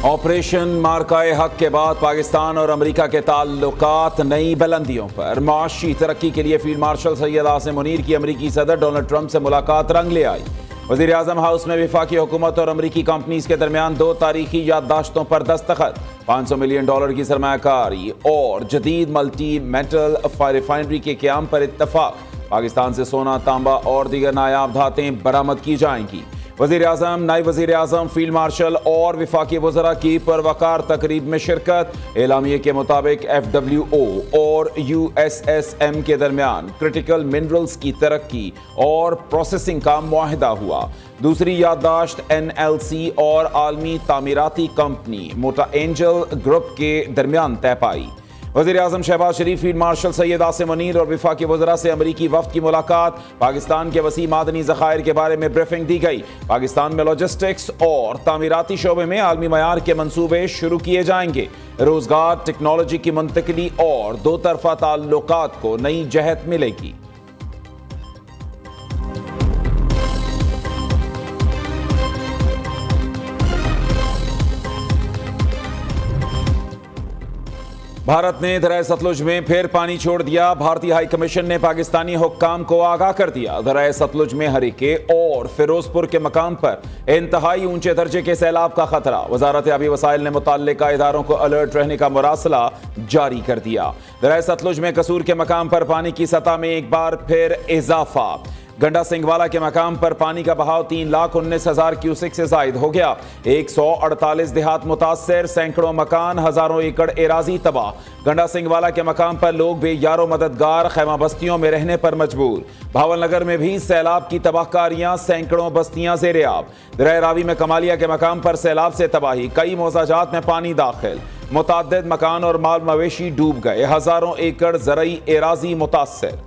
Operation मार्काए हक के बाद पाकिस्तान और अमेरिका के ताल्लुकात नई बुलंदियों पर। माशी तरक्की के लिए फील्ड मार्शल सैयद आसिम मुनीर की अमेरिकी सदर डोनाल्ड ट्रंप से मुलाकात रंग ले आई। वज़ीर आज़म हाउस में वफाकी हुकूमत और अमरीकी कंपनीज के दरमियान 2 तारीखी याददाश्तों पर दस्तखत। $500 मिलियन की सरमायाकारी और जदीद मल्टी मेटल रिफाइनरी के क़याम पर इत्तफाक। पाकिस्तान से सोना, तांबा और दीगर नायाब धातें बरामद की जाएंगी। वज़ीर आज़म, नायब वज़ीर आज़म, फील्ड मार्शल और वफाकी वज़रा की परवकार तकरीब में शिरकत। एलामिये के मुताबिक FWO और USSM के दरमियान क्रिटिकल मिनरल्स की तरक्की और प्रोसेसिंग का मुआहिदा हुआ। दूसरी याददाश्त NLC और आलमी तामीराती कंपनी मोटा एंजल ग्रुप के दरमियान तय पाई। वज़ीर आज़म शहबाज शरीफ, फील्ड मार्शल सैयद आसिम मुनीर और वफाकी वज़रा से अमरीकी वफ़द की मुलाकात। पाकिस्तान के वसी मादनी ज़खायर के बारे में ब्रीफिंग दी गई। पाकिस्तान में लॉजिस्टिक्स और तामीराती शोबे में आलमी मयार के मंसूबे शुरू किए जाएंगे। रोजगार, टेक्नोलॉजी की मुंतकिली और दो तरफा ताल्लुकात को नई जहत मिलेगी। भारत ने दरिया सतलुज में फिर पानी छोड़ दिया। भारतीय हाई कमीशन ने पाकिस्तानी हुक्काम को आगाह कर दिया। दरिया सतलुज में हरीके और फिरोजपुर के मकाम पर इंतहाई ऊंचे दर्जे के सैलाब का खतरा। वजारत आबी वसाइल ने मुतल्लिका इदारों को अलर्ट रहने का मुरासला जारी कर दिया। दरिया सतलुज में कसूर के मकाम पर पानी की सतह में एक बार फिर इजाफा। गंडा सिंहवाला के मकाम पर पानी का बहाव 3,19,000 क्यूसेक से जायद हो गया। 148 देहात मुतासर, सैकड़ों मकान, हजारों एकड़ एराजी तबाह। गंडा सिंहवाला के मकाम पर लोग बेयारो मददगार खैमा बस्तियों में रहने पर मजबूर। भावलनगर में भी सैलाब की तबाहकारियां, सैकड़ों बस्तियां ज़ेर-ए-आब। दरिया रावी में कमालिया के मकाम पर सैलाब से तबाही, कई मौजाजात में पानी दाखिल। मुतअद्दिद मकान और माल मवेशी डूब गए। हजारों एकड़ ज़रई एराजी मुतासर।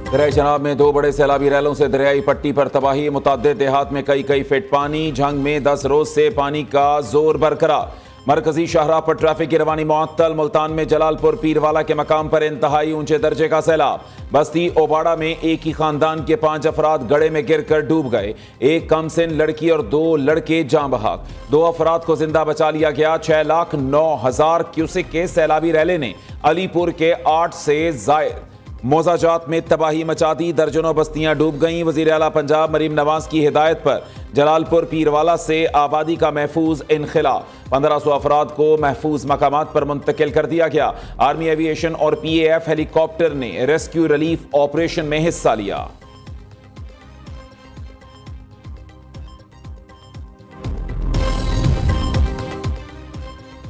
दरिया शनाब में 2 बड़े सैलाबी रैलों से दरियाई पट्टी पर तबाही। मुतअद्दिद देहात में कई फीट पानी। जंग में 10 रोज से पानी का जोर बरकरार। मरकजी शाहराह पर ट्रैफिक की रवानी मुअत्तल। मुल्तान में जलालपुर पीरवाला के मकाम पर इंतहाई ऊंचे दर्जे का सैलाब। बस्ती ओबाड़ा में एक ही खानदान के 5 अफराद गड़े में गिरकर डूब गए। एक कमसिन लड़की और 2 लड़के जाँ बहक। 2 अफराद को जिंदा बचा लिया गया। 6,09,000 क्यूसेक के सैलाबी रैले ने अलीपुर के 8 से जायद मोजाजात में तबाही मचा दी। दर्जनों बस्तियां डूब गईं। वजीर आला पंजाब मरीम नवाज की हिदायत पर जलालपुर पीरवाला से आबादी का महफूज इनखिला। 1500 अफराद को महफूज मकामात पर मुंतकिल कर दिया गया। आर्मी एविएशन और PAF हेलीकॉप्टर ने रेस्क्यू रिलीफ ऑपरेशन में हिस्सा लिया।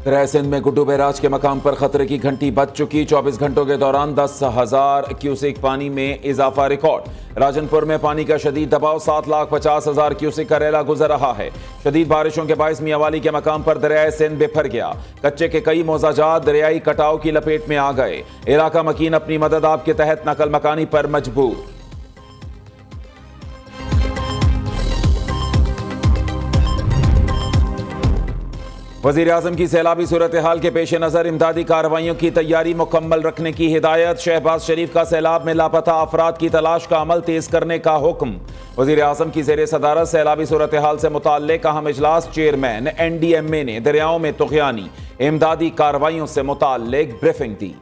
दरिया सिंध में गुड्डू बैराज के मकाम पर खतरे की घंटी बज चुकी। 24 घंटों के दौरान 10,000 क्यूसेक पानी में इजाफा रिकॉर्ड। राजनपुर में पानी का शदीद दबाव। 7,50,000 क्यूसेक का रैला गुजर रहा है। शदीद बारिशों के बायस मियांवाली के मकाम पर दरिया सिंध बिफर गया। कच्चे के कई मोजाजात दरियाई कटाव की लपेट में आ गए। इलाका मकीन अपनी मदद आप के तहत नकल मकानी पर मजबूर। वज़ीर आज़म की सैलाबी सूरत हाल के पेश नज़र इमदादी कार्रवाइयों की तैयारी मुकम्मल रखने की हिदायत। शहबाज शरीफ का सैलाब में लापता अफराद की तलाश का अमल तेज करने का हुक्म। वज़ीर आज़म की ज़ेर सदारत सैलाबी सूरत हाल से मुताल्लिक़ अहम इजलास। चेयरमैन NDMA ने दरियाओं में तुग़यानी इमदादी कार्रवाइयों से मुताल्लिक़ ब्रीफिंग दी।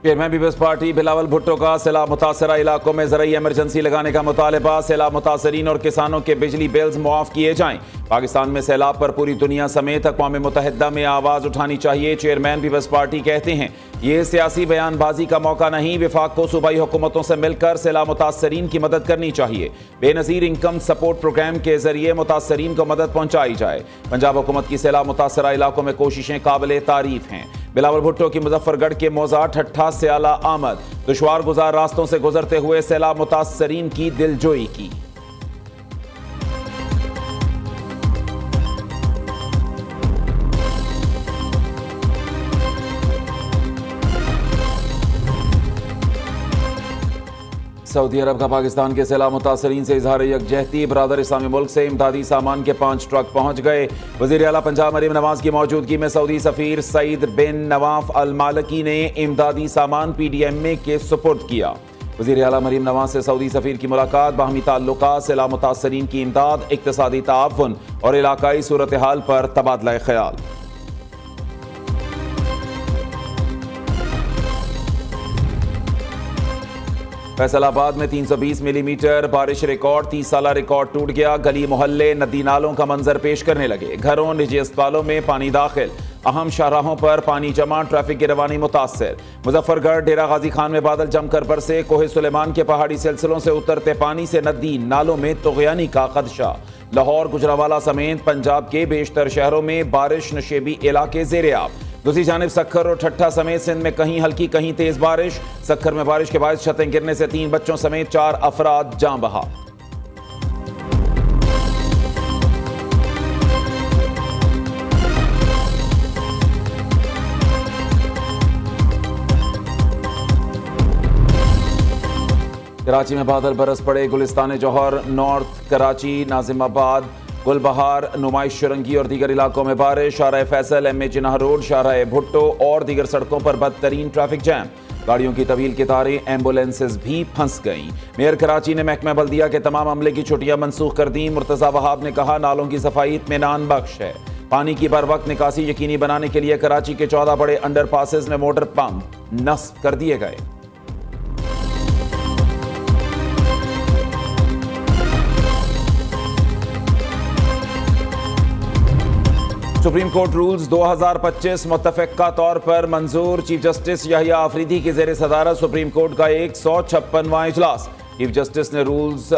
Chairman people's party Bilawal Bhutto का सैलाब मुतासरा इलाकों में ज़रूरी इमरजेंसी लगाने का मुतालबा। सैलाब मुतासरीन और किसानों के बिजली बिल्स मुआफ़ किए जाएं। पाकिस्तान में सैलाब पर पूरी दुनिया समेत अक़वाम मुत्तहिदा में आवाज़ उठानी चाहिए। चेयरमैन पीपल्स पार्टी कहते हैं ये सियासी बयानबाजी का मौका नहीं। वफाक को सूबाई हुकूमतों से मिलकर सैलाब मुतासरीन की मदद करनी चाहिए। बेनज़ीर इनकम सपोर्ट प्रोग्राम के जरिए मुतासरीन को मदद पहुँचाई जाए। पंजाब हुकूमत की सैलाब मुतासरा इलाकों में कोशिशें काबिल तारीफ हैं। बिलावल भुट्टो की मुजफ्फरगढ़ के मौजा ठट्ठा से आला आमद। दुश्वार गुजार रास्तों से गुजरते हुए सैलाब मुतासरीन की दिलजोई की। सऊदी अरब का पाकिस्तान के सैलाब मुतासरीन से इजहार यकजहती। बरादर इस्लामी मुल्क से इमदादी सामान के 5 ट्रक पहुंच गए। वज़ीर आला पंजाब मरीम नवाज की मौजूदगी में सऊदी सफीर सईद बिन नवाफ अल मालकी ने इमदादी सामान PDMA के सुपुर्द किया। वज़ीर आला मरीम नवाज से सऊदी सफीर की मुलाकात, बाहमी ताल्लुकात, सैलाब मुतासरीन की इमदाद, इक्तसादी ताअवुन और इलाकाई सूरत हाल पर तबादला ख्याल। फैसलाबाद में 320 मिलीमीटर बारिश रिकॉर्ड, 30 साला रिकॉर्ड टूट गया। गली मोहल्ले नदी नालों का मंजर पेश करने लगे। घरों निजी अस्पतालों में पानी दाखिल, अहम शाहराहों पर पानी जमा, ट्रैफिक की रवानी मुतासर। मुजफ्फरगढ़ डेरा गाजी खान में बादल जमकर बरसे। कोहे सुलेमान के पहाड़ी सिलसिलों से उतरते पानी से नदी नालों में तुग़यानी का खदशा। लाहौर, गुजरावाला समेत पंजाब के बेशतर शहरों में बारिश, नशेबी इलाके ज़ेरे आब। दूसरी जानिब सक्खर और ठट्ठा समेत सिंध में कहीं हल्की कहीं तेज बारिश। सक्खर में बारिश के बाद छतें गिरने से 3 बच्चों समेत 4 अफराद जान बहा। कराची में बादल बरस पड़े। गुलिस्तान जौहर, नॉर्थ कराची, नाजिमाबाद, गुलबहार, नुमाइश शुरंगी और दीगर इलाकों में बारिश। शाहराह फैसल, MA जिन्ना रोड, शाहराह भुट्टो और दीगर सड़कों पर बदतरीन ट्रैफिक जैम। गाड़ियों की तवील की तारें, एम्बुलेंसेज भी फंस गईं। मेयर कराची ने महकमा बल्दिया के तमाम अमले की छुट्टियां मनसूख कर दी। मुर्तजा वहाब ने कहा, नालों की सफाई इत्मीनान बख्श है। पानी की बर वक्त निकासी यकीनी बनाने के लिए कराची के 14 बड़े अंडर पासेज में मोटर पंप नस्ब कर दिए गए। सुप्रीम कोर्ट रूल्स 2025 मुत्तफ़िक़ा तौर पर मंजूर। चीफ जस्टिस याहिया आफरीदी की ज़ेर सदारत सुप्रीम कोर्ट का 156वां इजलास। चीफ जस्टिस ने रूल्स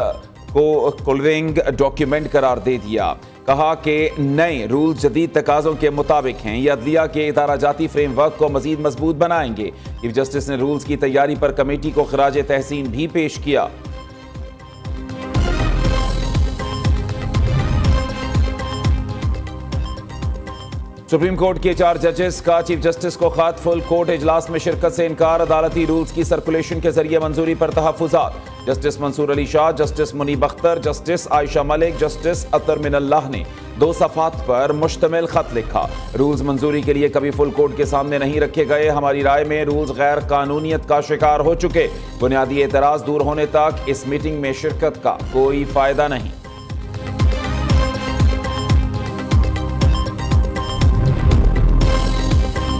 को कुलविंग डॉक्यूमेंट करार दे दिया। कहा कि नए रूल्स जदीद तकाज़ों के मुताबिक हैं। ये अदलिया के इदारा जाती फ्रेमवर्क को मजीद मजबूत बनाएंगे। चीफ जस्टिस ने रूल्स की तैयारी पर कमेटी को खराज तहसीन भी पेश किया। सुप्रीम कोर्ट के 4 जजेस का चीफ जस्टिस को खत। फुल कोर्ट इजलास में शिरकत से इनकार। अदालती रूल्स की सर्कुलेशन के जरिए मंजूरी पर तहफ़्फ़ुज़ात। Justice Mansoor Ali Shah, Justice Munib Akhtar, Justice Ayesha Malik, Justice Athar Minallah ने 2 सफ़ात पर मुश्तमिल खत लिखा। रूल्स मंजूरी के लिए कभी फुल कोर्ट के सामने नहीं रखे गए। हमारी राय में रूल्स गैर कानूनियत का शिकार हो चुके। बुनियादी एतराज़ दूर होने तक इस मीटिंग में शिरकत का कोई फायदा नहीं।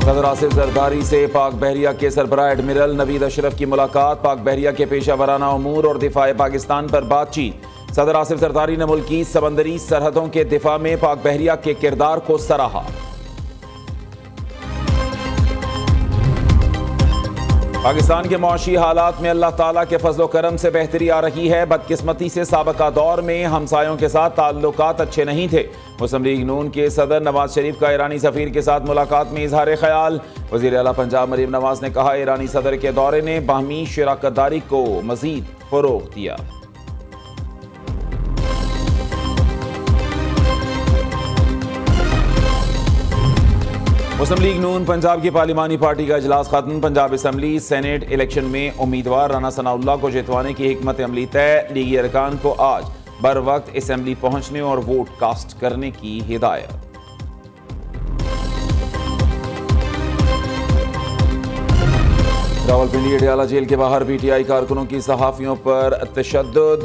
सदर आसिफ जरदारी से पाक बहरिया के सरबराह एडमिरल नवीद अशरफ की मुलाकात। पाक बहरिया के पेशा वराना उमूर और दिफाए पाकिस्तान पर बातचीत। सदर आसिफ जरदारी ने मुल्की समंदरी सरहदों के दिफा में पाक बहरिया के किरदार को सराहा। पाकिस्तान के मुआशी हालात में अल्लाह ताला के फजलो करम से बेहतरी आ रही है। बदकिस्मती से साबका दौर में हमसायों के साथ ताल्लुकात अच्छे नहीं थे। मुस्लिम लीग नून के सदर नवाज शरीफ का ईरानी सफीर के साथ मुलाकात में इजहार ख्याल। वज़ीर आला पंजाब मरीम नवाज ने कहा, ईरानी सदर के दौरे ने बाहमी शराकतदारी को मजीद फरोग दिया। मुस्लिम लीग नून पंजाब की पार्लिमानी पार्टी का इजलास खत्म। पंजाब असम्बली सेनेट इलेक्शन में उम्मीदवार राना सनाउल्लाह को जितवाने की हिकमत अमली तय। लीगी अरकान को आज बर वक्त असम्बली पहुंचने और वोट कास्ट करने की हिदायत। रावलपिंडी अडयाला जेल के बाहर PTI कारकुनों की सहाफियों पर तशद्दुद।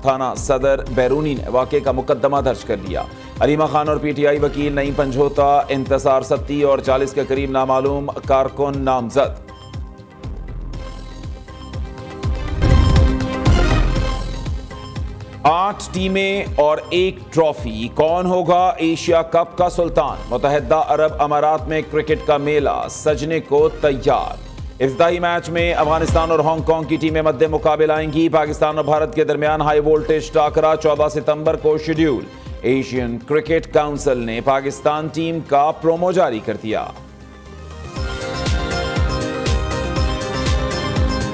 थाना सदर बैरूनी ने वाक़े का मुकदमा दर्ज कर लिया। अलीमा खान और PTI वकील नईम पंजोता, इंतसार सत्ती और 40 के करीब नामालूम कारकुन नामजद। आठ टीमें और 1 ट्रॉफी। कौन होगा एशिया कप का सुल्तान? मुत्तहिदा अरब अमारात में क्रिकेट का मेला सजने को तैयार। इफ्ताही मैच में अफगानिस्तान और हांगकांग की टीमें मद्दे मुकाबले आएंगी। पाकिस्तान और भारत के दरमियान हाई वोल्टेज टाकरा 14 सितंबर को शेड्यूल। एशियन क्रिकेट काउंसिल ने पाकिस्तान टीम का प्रोमो जारी कर दिया।